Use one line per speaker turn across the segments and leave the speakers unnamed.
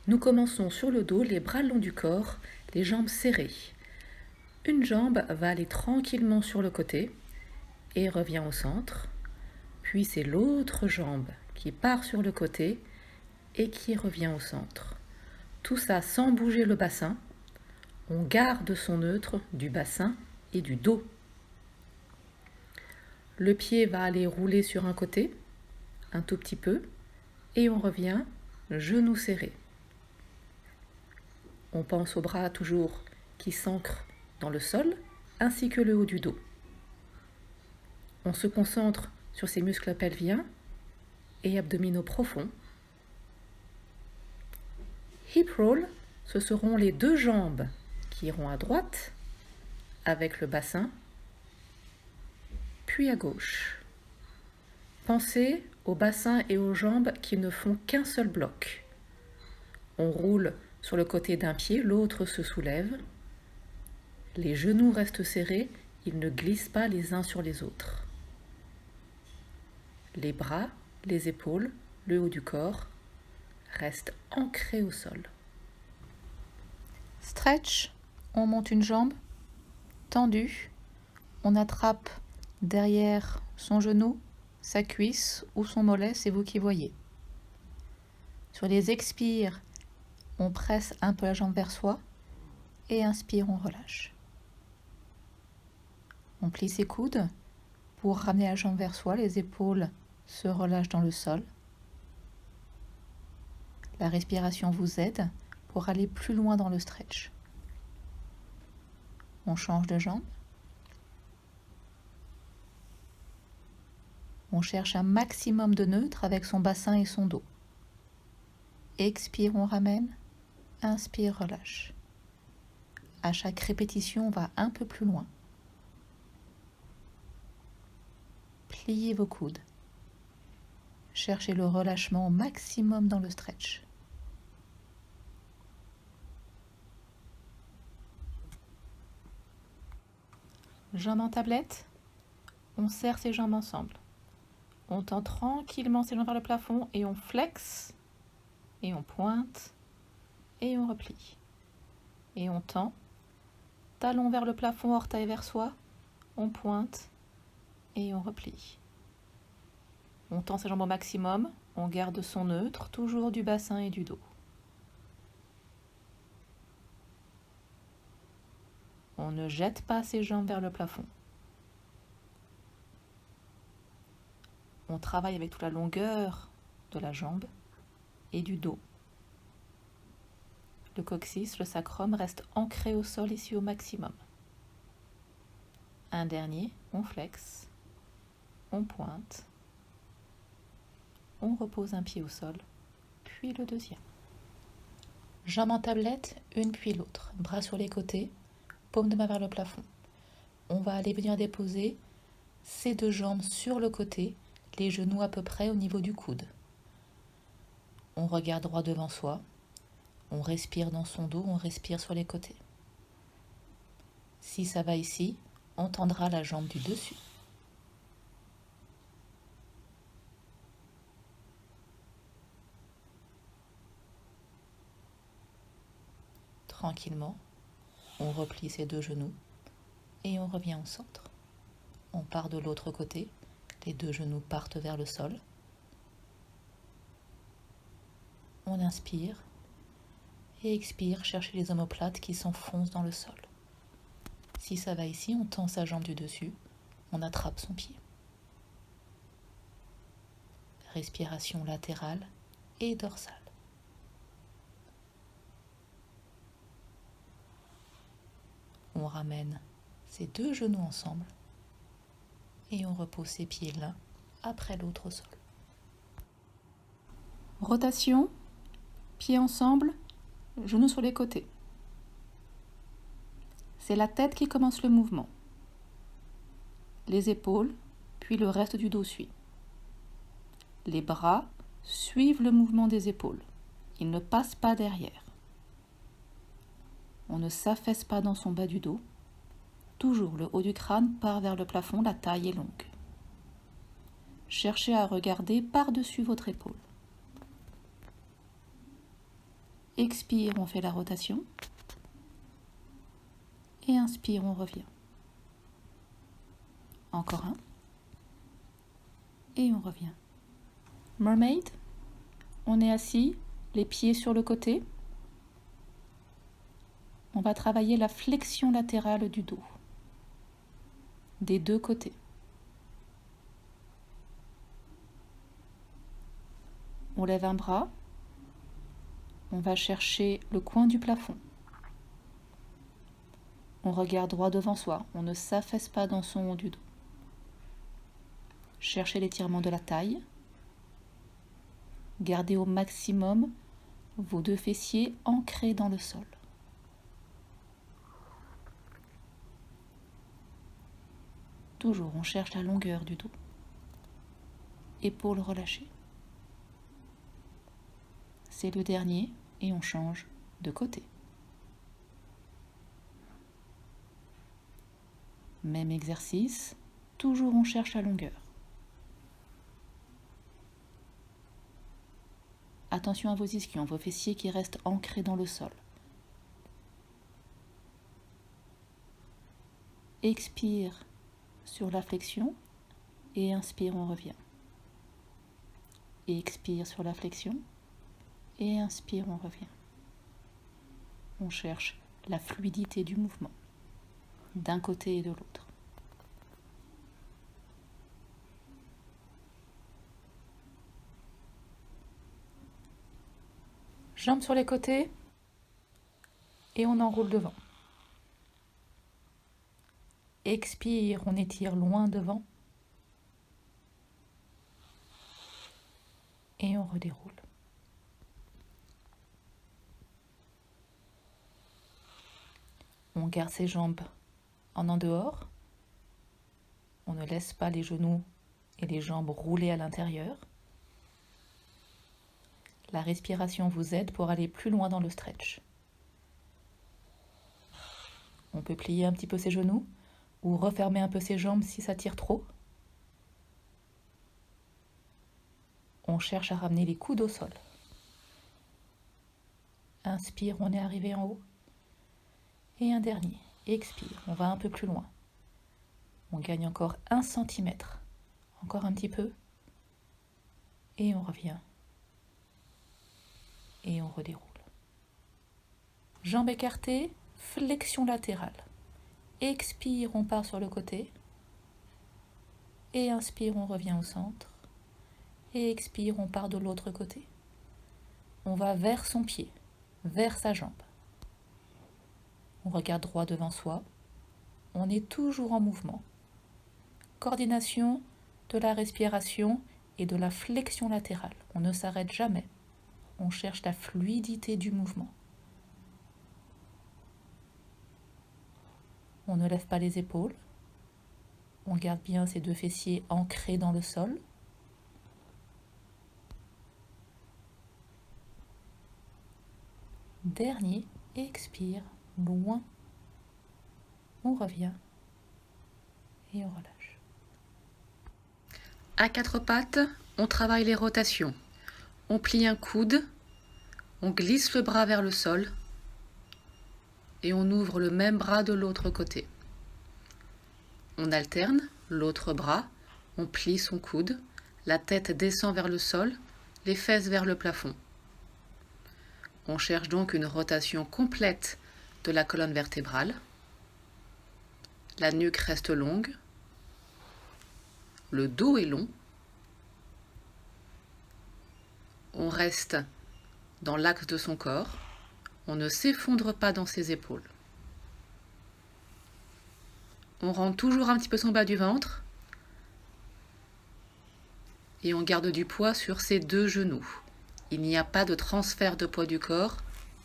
Nous commençons sur le dos, les bras le long du corps, les jambes serrées. Une jambe va aller tranquillement sur le côté et revient au centre. Puis c'est l'autre jambe qui part sur le côté et qui revient au centre. Tout ça sans bouger le bassin. On garde son neutre du bassin et du dos. Le pied va aller rouler sur un côté, un tout petit peu, et on revient, genoux serrés. On pense aux bras toujours qui s'ancrent dans le sol, ainsi que le haut du dos. On se concentre sur ses muscles pelviens et abdominaux profonds. Hip roll, ce seront les deux jambes qui iront à droite avec le bassin, puis à gauche. Pensez au bassin et aux jambes qui ne font qu'un seul bloc. On roule sur le côté d'un pied, l'autre se soulève. Les genoux restent serrés, ils ne glissent pas les uns sur les autres. Les bras, les épaules, le haut du corps restent ancrés au sol. Stretch, on monte une jambe tendue, on attrape derrière son genou, sa cuisse ou son mollet, c'est vous qui voyez. Sur les expires, on presse un peu la jambe vers soi et inspire, on relâche. On plie ses coudes pour ramener la jambe vers soi, les épaules se relâchent dans le sol. La respiration vous aide pour aller plus loin dans le stretch. On change de jambe. On cherche un maximum de neutre avec son bassin et son dos. Expire, on ramène. Inspire, relâche. À chaque répétition, on va un peu plus loin. Pliez vos coudes. Cherchez le relâchement au maximum dans le stretch. Jambes en tablette. On serre ses jambes ensemble. On tend tranquillement ses jambes vers le plafond et on flexe. Et on pointe. Et on replie. Et on tend. Talon vers le plafond, orteil vers soi. On pointe. Et on replie. On tend ses jambes au maximum. On garde son neutre, toujours du bassin et du dos. On ne jette pas ses jambes vers le plafond. On travaille avec toute la longueur de la jambe et du dos. Le coccyx, le sacrum reste ancré au sol ici au maximum. Un dernier, on flexe, on pointe, on repose un pied au sol, puis le deuxième. Jambes en tablette, une puis l'autre, bras sur les côtés, paume de main vers le plafond. On va aller venir déposer ces deux jambes sur le côté, les genoux à peu près au niveau du coude. On regarde droit devant soi, on respire dans son dos, on respire sur les côtés. Si ça va ici, on tendra la jambe du dessus. Tranquillement, on replie ses deux genoux et on revient au centre. On part de l'autre côté, les deux genoux partent vers le sol. On inspire et expire, cherchez les omoplates qui s'enfoncent dans le sol. Si ça va ici, on tend sa jambe du dessus, on attrape son pied. Respiration latérale et dorsale. On ramène ses deux genoux ensemble et on repose ses pieds l'un après l'autre au sol. Rotation, pieds ensemble, genoux sur les côtés. C'est la tête qui commence le mouvement. Les épaules, puis le reste du dos suit. Les bras suivent le mouvement des épaules. Ils ne passent pas derrière. On ne s'affaisse pas dans son bas du dos. Toujours le haut du crâne part vers le plafond, la taille est longue. Cherchez à regarder par-dessus votre épaule. Expire, on fait la rotation. Et inspire, on revient. Encore un. Et on revient. Mermaid, on est assis, les pieds sur le côté. On va travailler la flexion latérale du dos, des deux côtés. On lève un bras, on va chercher le coin du plafond. On regarde droit devant soi, on ne s'affaisse pas dans son haut du dos. Cherchez l'étirement de la taille. Gardez au maximum vos deux fessiers ancrés dans le sol. Toujours, on cherche la longueur du dos. Épaules relâchées. C'est le dernier et on change de côté. Même exercice, toujours on cherche la longueur. Attention à vos ischions, vos fessiers qui restent ancrés dans le sol. Expire sur la flexion et inspire, on revient. Expire sur la flexion et inspire, on revient. On cherche la fluidité du mouvement d'un côté et de l'autre. Jambes sur les côtés et on enroule devant. Expire, on étire loin devant et on redéroule. On garde ses jambes en dehors. On ne laisse pas les genoux et les jambes rouler à l'intérieur. La respiration vous aide pour aller plus loin dans le stretch. On peut plier un petit peu ses genoux ou refermer un peu ses jambes si ça tire trop. On cherche à ramener les coudes au sol. Inspire, on est arrivé en haut. Et un dernier. Expire, on va un peu plus loin. On gagne encore 1 cm. Encore un petit peu. Et on revient. Et on redéroule. Jambes écartées, flexion latérale. Expire, on part sur le côté. Et inspire, on revient au centre. Et expire, on part de l'autre côté. On va vers son pied, vers sa jambe. On regarde droit devant soi. On est toujours en mouvement. Coordination de la respiration et de la flexion latérale. On ne s'arrête jamais. On cherche la fluidité du mouvement. On ne lève pas les épaules. On garde bien ses deux fessiers ancrés dans le sol. Dernier, expire, loin. On revient et on relâche. À quatre pattes, on travaille les rotations. On plie un coude, on glisse le bras vers le sol et on ouvre le même bras de l'autre côté. On alterne l'autre bras, on plie son coude, la tête descend vers le sol, les fesses vers le plafond. On cherche donc une rotation complète de la colonne vertébrale. La nuque reste longue, le dos est long. On reste dans l'axe de son corps, on ne s'effondre pas dans ses épaules. On rentre toujours un petit peu son bas du ventre et on garde du poids sur ses deux genoux. Il n'y a pas de transfert de poids du corps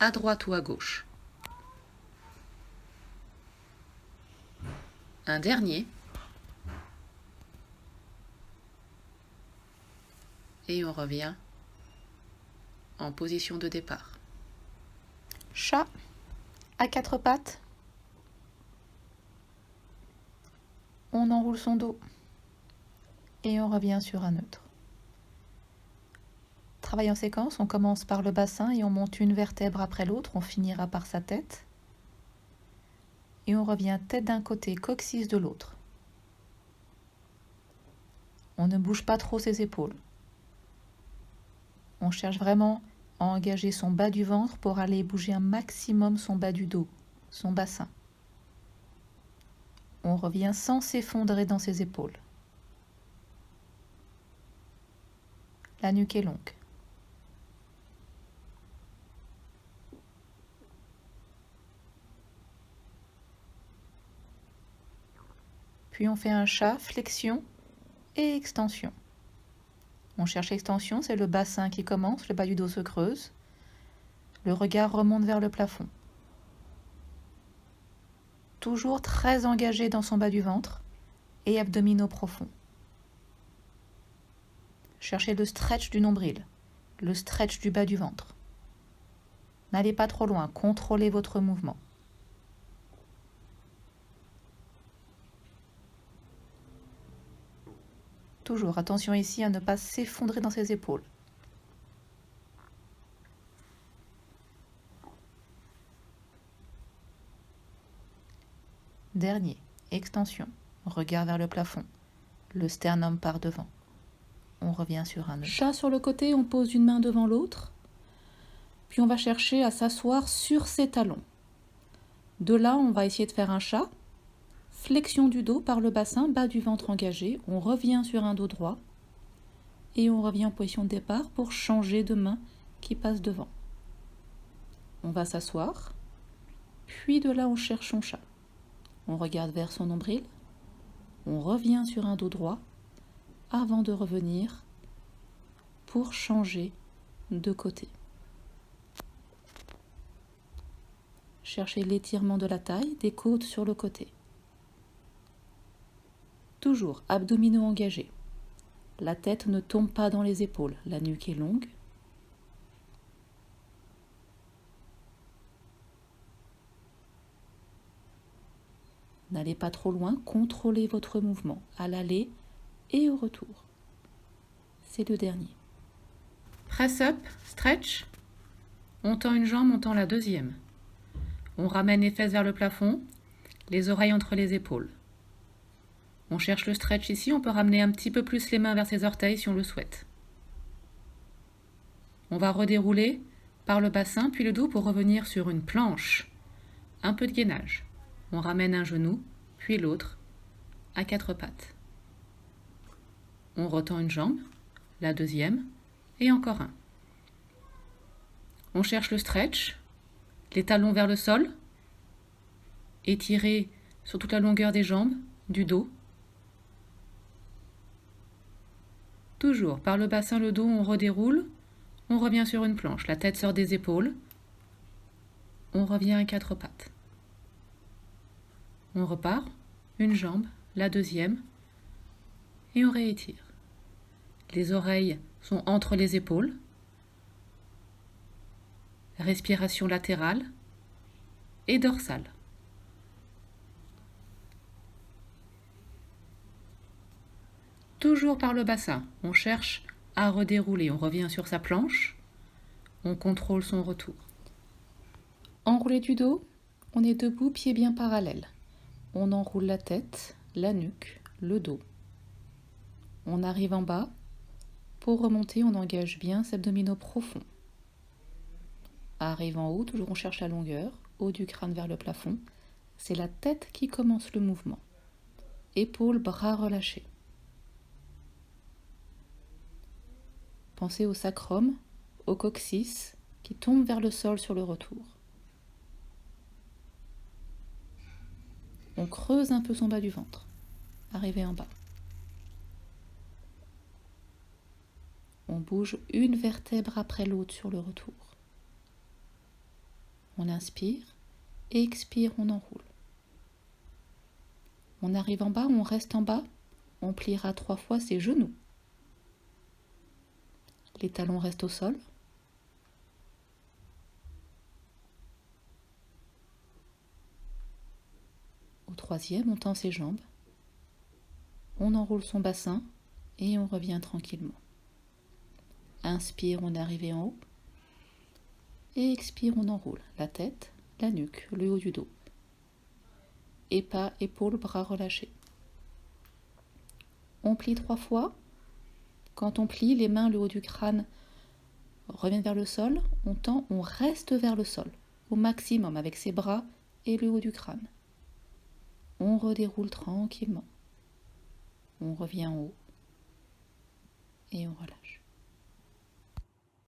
à droite ou à gauche. Un dernier. Et on revient en position de départ. Chat à quatre pattes. On enroule son dos et on revient sur un neutre. travailler en séquence. On commence par le bassin et on monte une vertèbre après l'autre. On finira par sa tête. Et on revient tête d'un côté, coccyx de l'autre. On ne bouge pas trop ses épaules. On cherche vraiment à engager son bas du ventre pour aller bouger un maximum son bas du dos, son bassin. On revient sans s'effondrer dans ses épaules. La nuque est longue. Puis on fait un chat, flexion et extension. On cherche l'extension, c'est le bassin qui commence, le bas du dos se creuse. Le regard remonte vers le plafond. Toujours très engagé dans son bas du ventre et abdominaux profonds. Cherchez le stretch du nombril, le stretch du bas du ventre. N'allez pas trop loin, contrôlez votre mouvement. Toujours attention ici à ne pas s'effondrer dans ses épaules. Dernier, extension, regard vers le plafond, le sternum par devant. On revient sur un nœud. Chat sur le côté, on pose une main devant l'autre, puis on va chercher à s'asseoir sur ses talons. De là, on va essayer de faire un chat. Flexion du dos par le bassin, bas du ventre engagé. On revient sur un dos droit et on revient en position de départ pour changer de main qui passe devant. On va s'asseoir, puis de là on cherche son chat. On regarde vers son nombril, on revient sur un dos droit avant de revenir pour changer de côté. Cherchez l'étirement de la taille, des côtes sur le côté. Toujours abdominaux engagés. La tête ne tombe pas dans les épaules, la nuque est longue. N'allez pas trop loin, contrôlez votre mouvement à l'aller et au retour. C'est le dernier. Press up, stretch. On tend une jambe, on tend la deuxième. On ramène les fesses vers le plafond, les oreilles entre les épaules. On cherche le stretch ici, on peut ramener un petit peu plus les mains vers ses orteils si on le souhaite. On va redérouler par le bassin puis le dos pour revenir sur une planche. Un peu de gainage. On ramène un genou, puis l'autre, à quatre pattes. On retend une jambe, la deuxième, et encore un. On cherche le stretch, les talons vers le sol, étirer sur toute la longueur des jambes, du dos. Toujours, par le bassin, le dos, on redéroule, on revient sur une planche, la tête sort des épaules, on revient à quatre pattes. On repart, une jambe, la deuxième, et on réétire. Les oreilles sont entre les épaules, respiration latérale et dorsale. Toujours par le bassin, on cherche à redérouler, on revient sur sa planche, on contrôle son retour. Enroulé du dos, on est debout, pieds bien parallèles. On enroule la tête, la nuque, le dos. On arrive en bas. Pour remonter, on engage bien ses abdominaux profonds. Arrive en haut, toujours on cherche la longueur, haut du crâne vers le plafond. C'est la tête qui commence le mouvement. Épaules, bras relâchés. Pensez au sacrum, au coccyx, qui tombe vers le sol sur le retour. On creuse un peu son bas du ventre. Arrivé en bas. On bouge une vertèbre après l'autre sur le retour. On inspire, expire, on enroule. On arrive en bas, on reste en bas, on pliera 3 fois ses genoux. Les talons restent au sol. Au 3e, on tend ses jambes. On enroule son bassin et on revient tranquillement. Inspire, on est arrivé en haut. Et expire, on enroule la tête, la nuque, le haut du dos. Et pas, épaules, bras relâchés. On plie 3 fois. Quand on plie, les mains, le haut du crâne reviennent vers le sol. On tend, on reste vers le sol au maximum avec ses bras et le haut du crâne. On redéroule tranquillement. On revient en haut et on relâche.